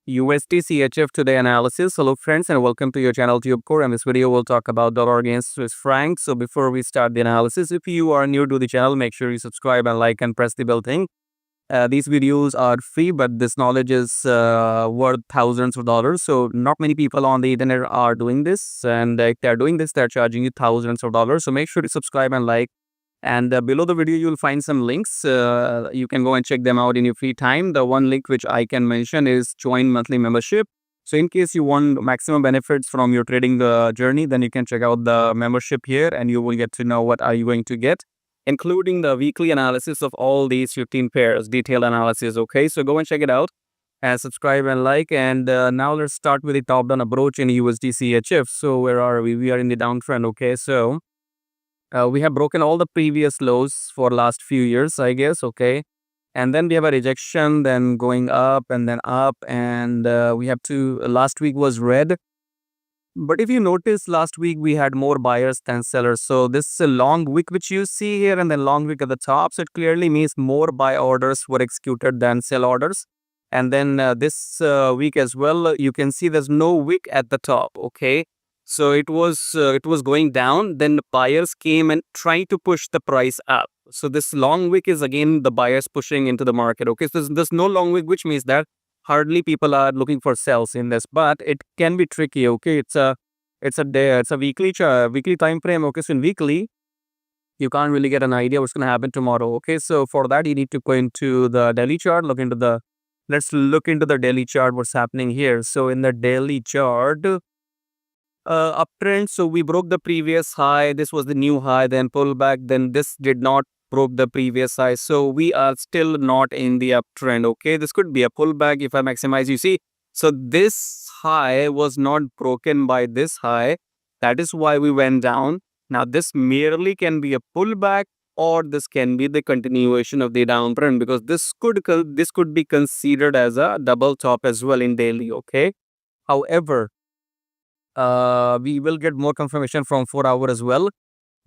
USDCHF today analysis. Hello friends and welcome to your channel TubeCore. In this video we'll talk about dollar against Swiss franc. So before we start the analysis, if you are new to the channel, make sure you subscribe and like and press the bell thing. These videos are free, but this knowledge is worth thousands of dollars. So not many people on the internet are doing this, and if they're doing this, they're charging you thousands of dollars. So make sure to subscribe and like. And below the video, you'll find some links. You can go and check them out in your free time. The one link which I can mention is join monthly membership. So in case you want maximum benefits from your trading journey, then you can check out the membership here and you will get to know what are you going to get, including the weekly analysis of all these 15 pairs, detailed analysis. Okay, so go and check it out and subscribe and like. And now let's start with the top down approach in USDCHF. So where are we? We are in the downtrend. Okay, so we have broken all the previous lows for last few years, I guess. Okay, and then we have a rejection, then going up and then up, and we have to last week was red. But if you notice, last week we had more buyers than sellers. So this is a long wick which you see here and then long wick at the top. So it clearly means more buy orders were executed than sell orders. And then this week as well, you can see there's no wick at the top. Okay, so it was going down. Then the buyers came and tried to push the price up. So this long wick is again the buyers pushing into the market. Okay, so there's no long wick, which means that hardly people are looking for sells in this, but it can be tricky. Okay, it's a weekly time frame. Okay, so in weekly you can't really get an idea what's going to happen tomorrow. Okay, so for that you need to go into the daily chart, let's look into the daily chart, what's happening here. So in the daily chart, uptrend. So we broke the previous high, this was the new high, then pull back, then this did not broke the previous high. So we are still not in the uptrend. Okay, this could be a pullback if I maximize. You see, so this high was not broken by this high, that is why we went down. Now this merely can be a pullback or this can be the continuation of the downtrend, because this could be considered as a double top as well in daily. Okay, however, we will get more confirmation from 4-hour as well.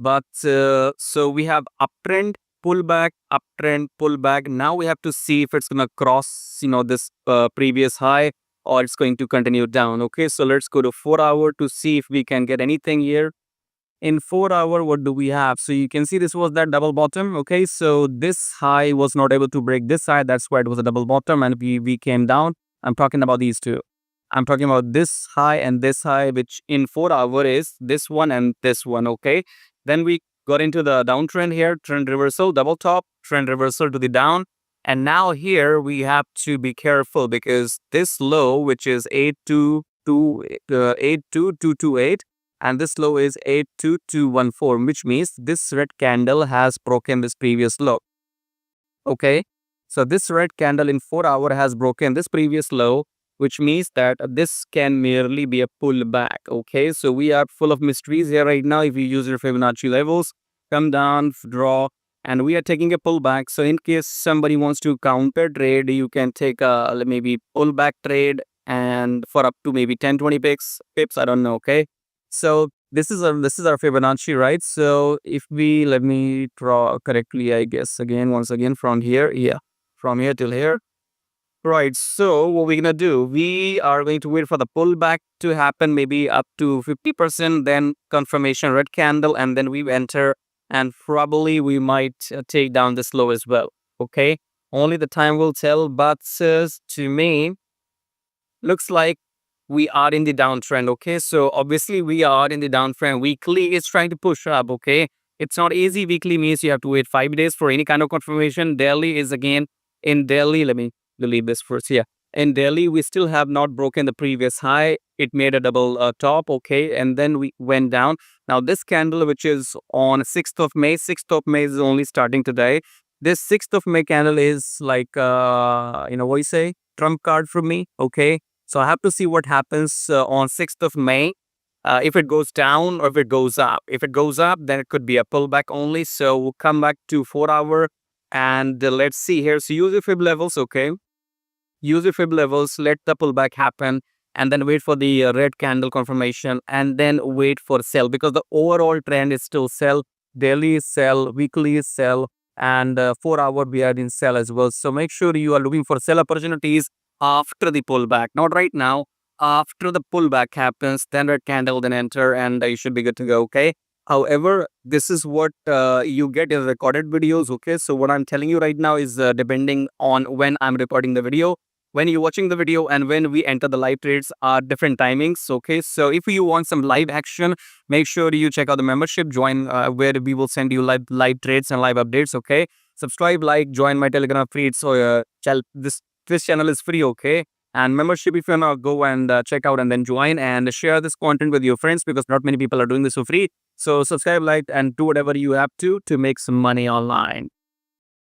But so we have uptrend, pullback, uptrend, pullback. Now we have to see if it's going to cross, this previous high or it's going to continue down. Okay, so let's go to 4-hour to see if we can get anything here. In 4-hour, what do we have? So you can see this was that double bottom. Okay, so this high was not able to break this high. That's why it was a double bottom and we came down. I'm talking about these two. I'm talking about this high and this high, which in 4-hour is this one and this one. Okay, then we got into the downtrend here, trend reversal, double top, trend reversal to the down. And now here we have to be careful because this low, which is 82228, and this low is 82214, which means this red candle has broken this previous low. Okay, so this red candle in 4-hour has broken this previous low, which means that this can merely be a pullback. Okay, so we are full of mysteries here right now. If you use your Fibonacci levels, come down, draw, and we are taking a pullback. So in case somebody wants to counter trade, you can take a maybe pullback trade and for up to maybe 10-20 pips, I don't know. Okay, so this is our Fibonacci, right? So if we, let me draw correctly, I guess, once again from here, from here till here. Right, so what we're gonna do, we are going to wait for the pullback to happen, maybe up to 50%, then confirmation red candle, and then we enter, and probably we might take down this low as well. Okay, only the time will tell, but to me, looks like we are in the downtrend. Okay, so obviously we are in the downtrend. Weekly is trying to push up. Okay, it's not easy. Weekly means you have to wait 5 days for any kind of confirmation. Daily is again, in daily, let me delete this first. Yeah, in daily we still have not broken the previous high. It made a double top. Okay, and then we went down. Now this candle, which is on 6th of May is only starting today. This 6th of May candle is like what you say, trump card for me. Okay, so I have to see what happens on 6th of May. If it goes down or if it goes up. If it goes up, then it could be a pullback only. So we'll come back to 4-hour and let's see here. So use your fib levels. Okay, use your fib levels, let the pullback happen, and then wait for the red candle confirmation, and then wait for sell, because the overall trend is still sell. Daily is sell, weekly is sell, and 4-hour we are in sell as well. So make sure you are looking for sell opportunities after the pullback, not right now. After the pullback happens, then red candle, then enter, and you should be good to go. Okay. However, this is what you get in recorded videos. Okay. So what I'm telling you right now is depending on when I'm recording the video. When you're watching the video and when we enter the live trades are different timings. Okay. So if you want some live action, make sure you check out the membership, join where we will send you live trades and live updates. Okay. Subscribe, like, join my Telegram feed. So this channel is free. Okay. And membership, if you wanna go and check out and then join and share this content with your friends, because not many people are doing this for free. So subscribe, like, and do whatever you have to make some money online.